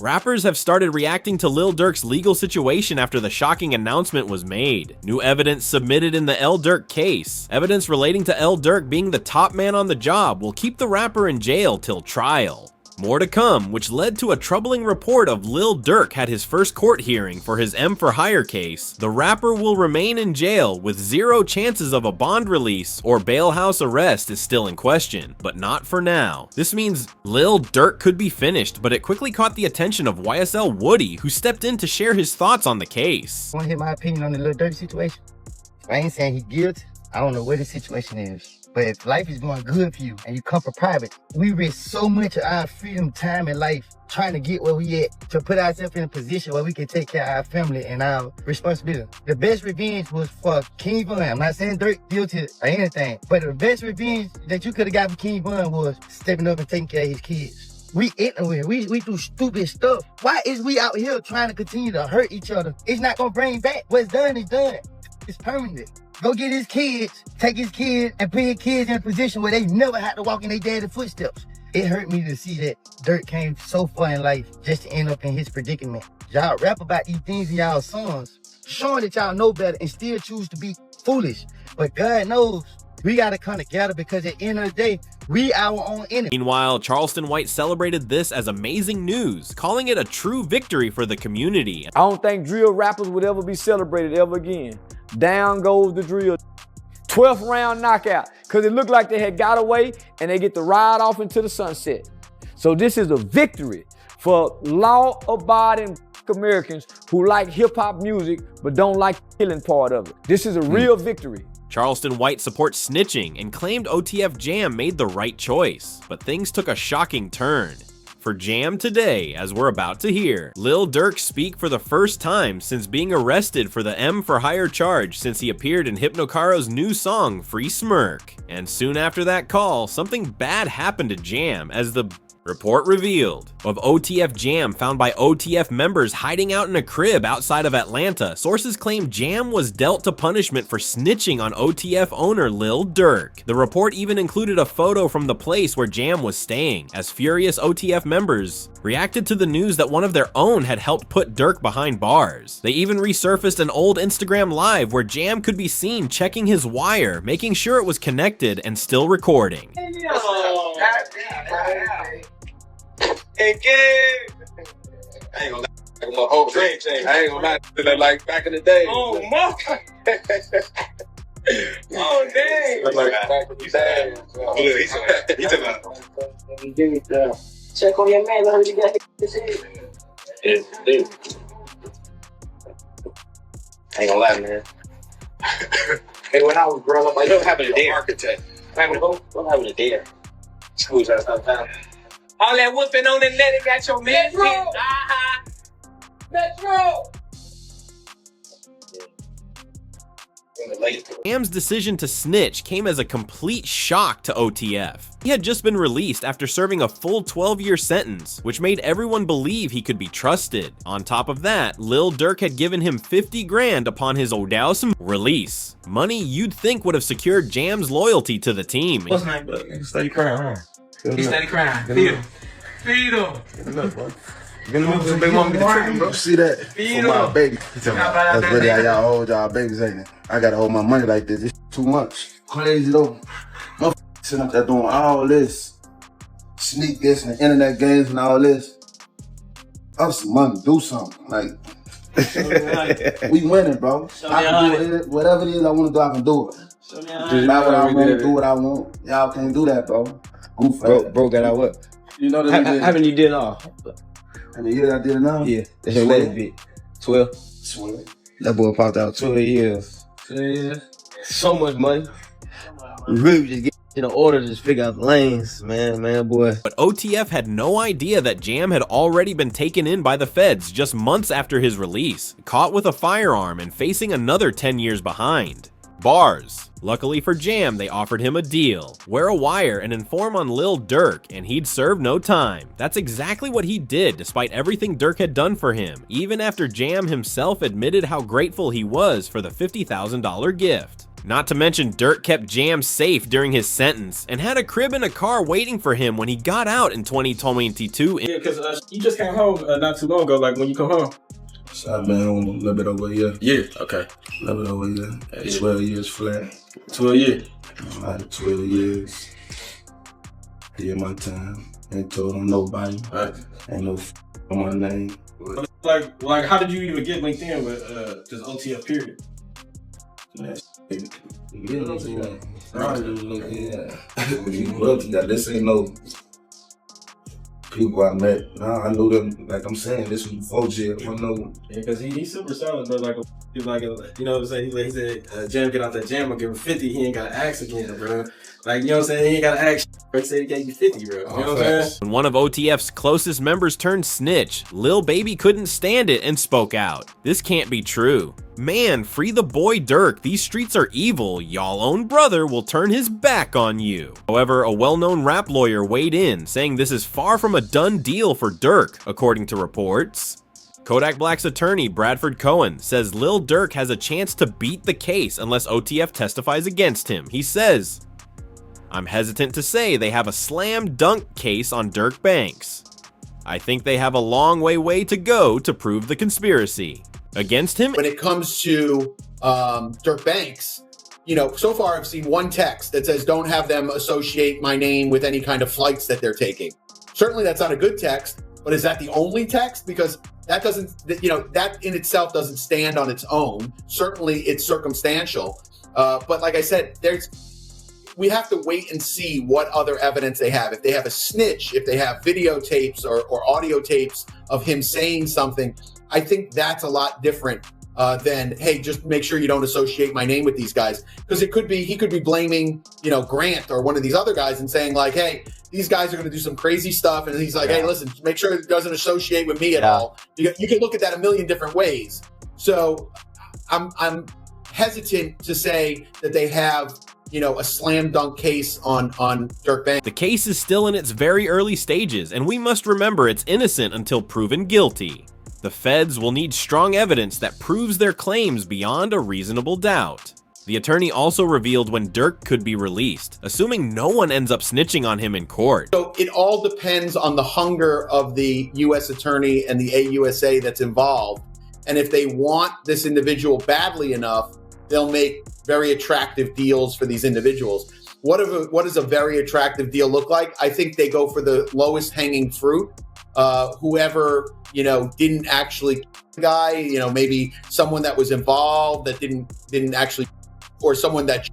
Rappers have started reacting to LilDurk's legal situation after the shocking announcement was made. New evidence submitted in the LilDurk case. Evidence relating to LilDurk being the top man on the job will keep the rapper in jail till trial. More to come, which led to a troubling report of LilDurk had his first court hearing for his M for Hire case. The rapper will remain in jail with zero chances of a bond release or bail house arrest is still in question, but not for now. This means LilDurk could be finished, but it quickly caught the attention of YSL Woody, who stepped in to share his thoughts on the case. I want to hear my opinion on the LilDurk situation. I ain't saying he's guilty. I don't know what the situation is. But if life is going good for you and you come from private, we risk so much of our freedom, time, and life trying to get where we at to put ourselves in a position where we can take care of our family and our responsibility. The best revenge was for King Von. I'm not saying Durk guilty or anything, but the best revenge that you could have got from King Von was stepping up and taking care of his kids. We ignorant. We do stupid stuff. Why is we out here trying to continue to hurt each other? It's not gonna bring back. What's done is done. It's permanent. Go get his kids, take his kids, and put his kids in a position where they never had to walk in their daddy's footsteps. It hurt me to see that Durk came so far in life just to end up in his predicament. Y'all rap about these things in y'all songs, showing that y'all know better and still choose to be foolish. But God knows we gotta come together because at the end of the day, we our own enemy. Meanwhile, Charleston White celebrated this as amazing news, calling it a true victory for the community. I don't think drill rappers would ever be celebrated ever again. Down goes the drill. 12th round knockout, because it looked like they had got away and they get to ride off into the sunset. So this is a victory for law-abiding Americans who like hip-hop music but don't like the killing part of it. This is a real victory. Charleston White supports snitching and claimed OTF Jam made the right choice, but things took a shocking turn. For Jam today, as we're about to hear, LilDurk speak for the first time since being arrested for the M for Hire charge since he appeared in Hypnocaro's new song, Free Smirk. And soon after that call, something bad happened to Jam as the report revealed of OTF Jam found by OTF members hiding out in a crib outside of Atlanta. Sources claim Jam was dealt to punishment for snitching on OTF owner LilDurk. The report even included a photo from the place where Jam was staying, as furious OTF members reacted to the news that one of their own had helped put Durk behind bars. They even resurfaced an old Instagram live where Jam could be seen checking his wire, making sure it was connected and still recording. Hey, kid. I ain't gonna lie, my whole dream changed. I ain't gonna lie, to like back in the day. Oh, my. Oh, dang. Like back in the day. He took a check on your man, let him get his head. It's dude. I ain't gonna lie, man. Hey, when I was growing up, like, what happened to dare? Architect. What happened to dare? Schools out of town. All that whooping on the net, it got your man. Metro! Jam's decision to snitch came as a complete shock to OTF. He had just been released after serving a full 12-year sentence, which made everyone believe he could be trusted. On top of that, LilDurk had given him 50 grand upon his Odowsome release. Money you'd think would have secured Jam's loyalty to the team. What's his name, bro? Steady crying, huh? He steady crying. Feed him. Feed him. Good enough, bro. Get him up, big mama, get the tripping, bro. See that? For my baby. That's really how y'all hold y'all babies, ain't it? I gotta hold my money like this. It's too much. Crazy though. Motherfuckers sitting up there doing all this. Sneak this and internet games and all this. Up some money, do something. Like, we winning, bro. I can do it. Whatever it is I want to do, I can do it. Just not what I want to do what I want. Y'all can't do that, bro. Bro, got out what? You know that how many you did all? And the year I did it now? Yeah, that's your last bit. 12. 12. That boy popped out 12 years. 12 years. So much money. We really just get in order to just figure out the lanes, man, boy. But OTF had no idea that Jam had already been taken in by the feds just months after his release, caught with a firearm and facing another 10 years behind. Bars. Luckily for Jam, they offered him a deal. Wear a wire and inform on LilDurk, and he'd serve no time. That's exactly what he did despite everything Durk had done for him, even after Jam himself admitted how grateful he was for the $50,000 gift. Not to mention Durk kept Jam safe during his sentence and had a crib and a car waiting for him when he got out in 2022. Yeah, because you just came home not too long ago, like when you come home. So I've been on a little bit over a year. Yeah, okay. A little bit over a year. 12 years flat. 12 years. Out of 12 years. Did my time. Ain't told on nobody. Right. Ain't no on my name. Like, how did you even get linked in with just OTF period? This ain't no people I met. Nah, I knew them. Like I'm saying, this was before jail. I know. Yeah, because he's super solid, but he's like, you know what I'm saying? He said, Jam, get out that jam, I'll give him 50. He ain't got to ask again, bro. Like, you know what I'm saying? He ain't got to ask. He said he gave you 50, bro. You know what I'm saying? When one of OTF's closest members turned snitch, Lil Baby couldn't stand it and spoke out. This can't be true. Man, free the boy Durk. These streets are evil. Y'all own brother will turn his back on you. However, a well-known rap lawyer weighed in, saying this is far from a done deal for Durk, according to reports. Kodak Black's attorney, Bradford Cohen, says LilDurk has a chance to beat the case unless OTF testifies against him. He says, "I'm hesitant to say they have a slam dunk case on Durk Banks. I think they have a long way to go to prove the conspiracy against him." When it comes to Durk Banks, you know, so far I've seen one text that says don't have them associate my name with any kind of flights that they're taking. Certainly that's not a good text, but is that the only text? Because that doesn't, you know, that in itself doesn't stand on its own. Certainly it's circumstantial. But like I said, we have to wait and see what other evidence they have. If they have a snitch, if they have videotapes or audio tapes of him saying something, I think that's a lot different than, hey, just make sure you don't associate my name with these guys. Because he could be blaming, you know, Grant or one of these other guys and saying like, hey, these guys are going to do some crazy stuff. And he's like, hey, listen, make sure it doesn't associate with me at all. You can look at that a million different ways. So I'm hesitant to say that they have, you know, a slam dunk case on Durk Banks. The case is still in its very early stages, and we must remember it's innocent until proven guilty. The feds will need strong evidence that proves their claims beyond a reasonable doubt. The attorney also revealed when Durk could be released, assuming no one ends up snitching on him in court. So it all depends on the hunger of the U.S. attorney and the AUSA that's involved. And if they want this individual badly enough, they'll make very attractive deals for these individuals. What does a very attractive deal look like? I think they go for the lowest hanging fruit. Whoever, you know, didn't actually guy, you know, maybe someone that was involved that didn't actually, or someone that,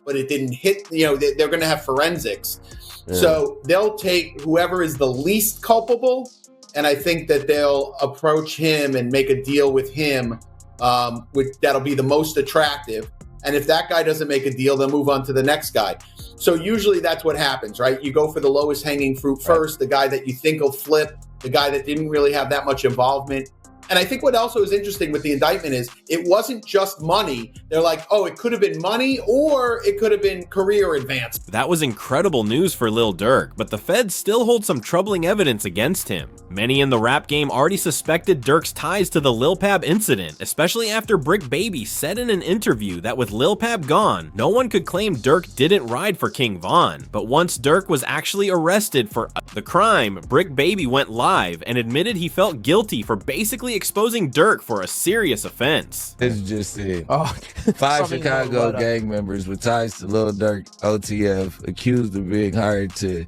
but it didn't hit, you know, they're going to have forensics. Yeah. So they'll take whoever is the least culpable. And I think that they'll approach him and make a deal with him, that'll be the most attractive. And if that guy doesn't make a deal, they'll move on to the next guy. So usually that's what happens, right? You go for the lowest hanging fruit first, the guy that you think will flip, the guy that didn't really have that much involvement. And I think what also is interesting with the indictment is it wasn't just money. They're like, oh, it could have been money or it could have been career advancement. That was incredible news for LilDurk, but the feds still hold some troubling evidence against him. Many in the rap game already suspected Durk's ties to the Lil Pab incident, especially after Brick Baby said in an interview that with Lil Pab gone, no one could claim Durk didn't ride for King Von. But once Durk was actually arrested for the crime, Brick Baby went live and admitted he felt guilty for basically exposing Durk for a serious offense. It's just it. 5 Chicago gang members with ties to LilDurk OTF accused of being hired to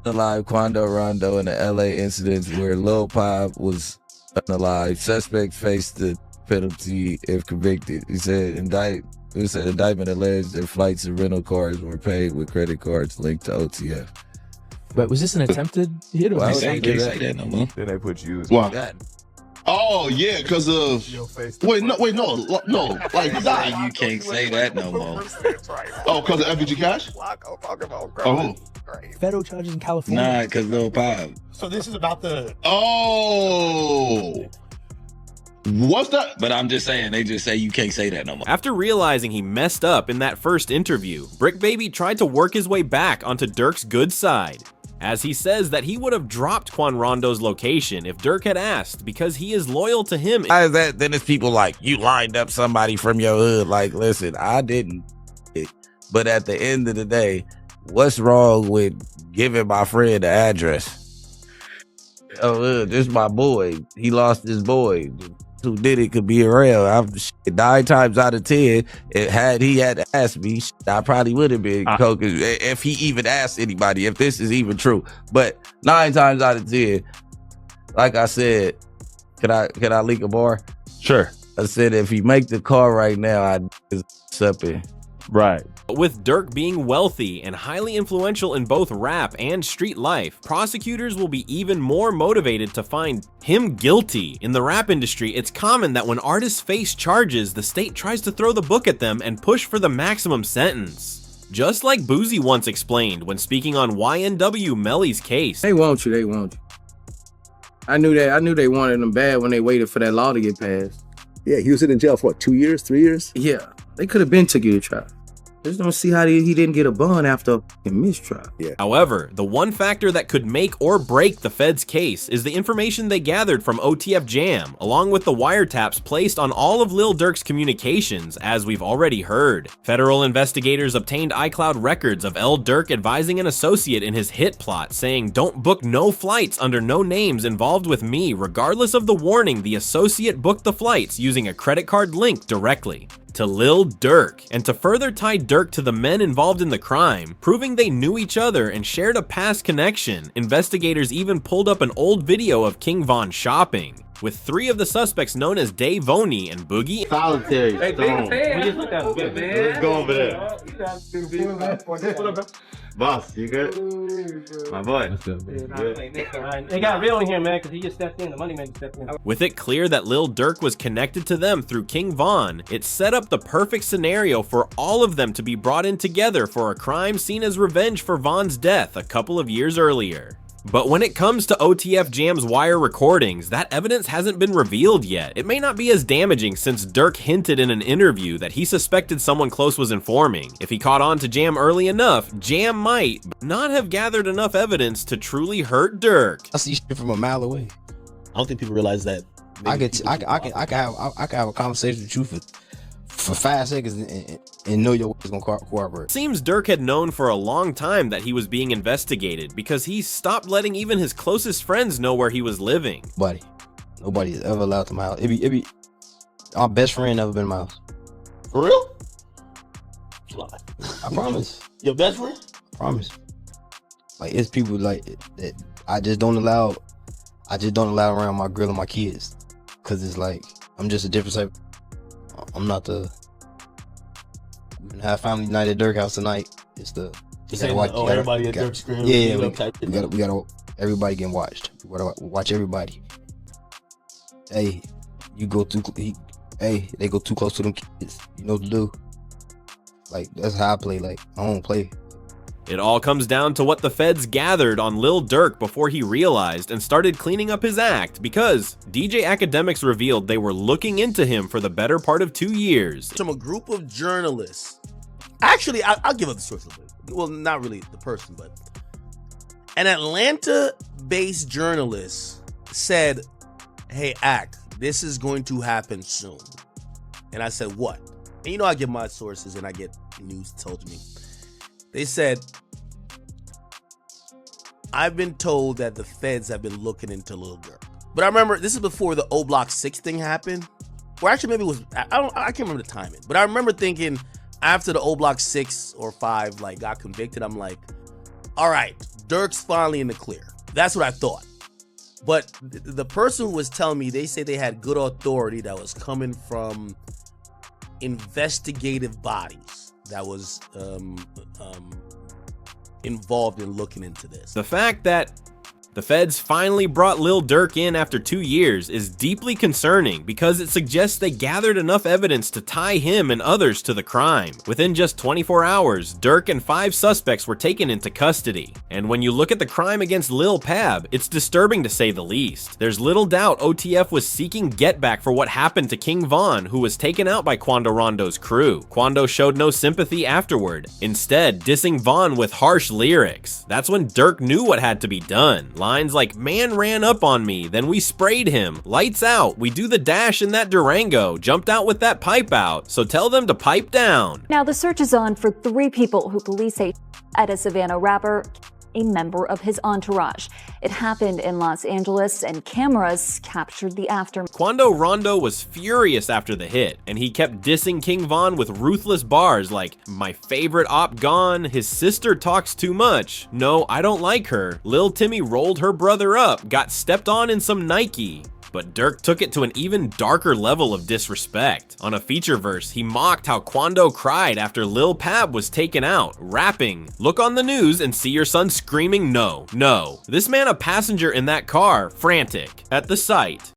alive Quando Rondo in the LA incidents where Lil Pab was unalive. Suspect faced the penalty if convicted. He said indictment alleged that flights and rental cars were paid with credit cards linked to OTF. But was this an attempted hit? Why would they do that? Then they put you as Why? Oh yeah, because of wait no like you can't say that no more. Oh, because of FBG Cash. Oh, federal charges in California. Nah, because Lil Pab. So this is about the. Oh, what's that? But I'm just saying, they just say you can't say that no more. After realizing he messed up in that first interview, Brick Baby tried to work his way back onto Durk's good side. as he says that he would have dropped Quan Rondo's location if Durk had asked because he is loyal to him. Why is that? Then it's people like, you lined up somebody from your hood. Like, listen, I didn't. But at the end of the day, what's wrong with giving my friend the address? Oh, this is my boy. He lost his boy. Who did it could be around. 9 times out of 10, had he had asked me, I probably would have been Coke if he even asked anybody, if this is even true. But 9 times out of 10, like I said, can I leak a bar? Sure. I said if he make the call right now, I'd something. Right. With Durk being wealthy and highly influential in both rap and street life, prosecutors will be even more motivated to find him guilty. In the rap industry, it's common that when artists face charges, the state tries to throw the book at them and push for the maximum sentence. Just like Boozy once explained when speaking on YNW Melly's case. They want you, they want you. I knew they wanted him bad when they waited for that law to get passed. Yeah, he was in jail for what, 2 years, 3 years? Yeah, they could have been took you to trial. Just don't see how he didn't get a bond after a mistrial. Yeah. However, the one factor that could make or break the Fed's case is the information they gathered from OTF Jam, along with the wiretaps placed on all of LilDurk's communications, as we've already heard. Federal investigators obtained iCloud records of LilDurk advising an associate in his hit plot, saying, "Don't book no flights under no names involved with me. Regardless of the warning, the associate booked the flights using a credit card link directly to LilDurk, and to further tie Durk to the men involved in the crime, proving they knew each other and shared a past connection. Investigators even pulled up an old video of King Von shopping, with 3 of the suspects known as Dave Voney and Boogie. Solitary. Hey, Let's go over there. Boss, you good? My boy. They got real in here, man, because he just stepped in. The money maker stepped in. With it clear that LilDurk was connected to them through King Von, it set up the perfect scenario for all of them to be brought in together for a crime seen as revenge for Von's death a couple of years earlier. But when it comes to OTF Jam's wire recordings, that evidence hasn't been revealed yet. It may not be as damaging since Durk hinted in an interview that he suspected someone close was informing. If he caught on to Jam early enough, Jam might not have gathered enough evidence to truly hurt Durk. I see shit from a mile away. I don't think people realize that. I can have a conversation with you for 5 seconds and know your is gonna cooperate. Seems Durk had known for a long time that he was being investigated because he stopped letting even his closest friends know where he was living. Nobody is ever allowed to my house. It be our best friend never been in my house. For real? I promise. Your best friend? I promise. Like, it's people like that I just don't allow around my girl and my kids, cause it's like I'm just a different type. I'm not the. We're gonna have family night at Durk house tonight. It's the. Everybody at Durk's crib. Yeah, we gotta. Everybody getting watched. We gotta watch everybody. Hey, they go too close to them kids. You know what to do. Like, that's how I play. Like, I don't play. It all comes down to what the feds gathered on LilDurk before he realized and started cleaning up his act, because DJ Academics revealed they were looking into him for the better part of 2 years. From a group of journalists. Actually, I'll give up the source a little bit. Well, not really the person, but an Atlanta-based journalist said, "Hey, Act, this is going to happen soon." And I said, "What?" And you know, I give my sources and I get news told to me. They said, "I've been told that the feds have been looking into LilDurk." But I remember, this is before the O Block 6 thing happened. Or actually, maybe it was, I can't remember the timing. But I remember thinking, after the O Block 6 or 5 like got convicted, I'm like, all right, Durk's finally in the clear. That's what I thought. But the person who was telling me, they say they had good authority that was coming from investigative bodies that was involved in looking into this. The fact that The feds finally brought LilDurk in after 2 years is deeply concerning because it suggests they gathered enough evidence to tie him and others to the crime. Within just 24 hours, Durk and 5 suspects were taken into custody. And when you look at the crime against Lil Pab, it's disturbing to say the least. There's little doubt OTF was seeking getback for what happened to King Von, who was taken out by Quando Rondo's crew. Quando showed no sympathy afterward, instead dissing Von with harsh lyrics. That's when Durk knew what had to be done. Lines like, "Man ran up on me, then we sprayed him. Lights out, we do the dash in that Durango, jumped out with that pipe out, so tell them to pipe down." Now the search is on for 3 people who police say at a Savannah rapper, a member of his entourage. It happened in Los Angeles and cameras captured the aftermath. Quando Rondo was furious after the hit, and he kept dissing King Von with ruthless bars like, "My favorite op gone, his sister talks too much, no, I don't like her, Lil Timmy rolled her brother up, got stepped on in some Nike." But Durk took it to an even darker level of disrespect. On a feature verse, he mocked how Quando cried after Lil Pab was taken out, rapping, "Look on the news and see your son screaming no, no." This man a passenger in that car, frantic. At the sight,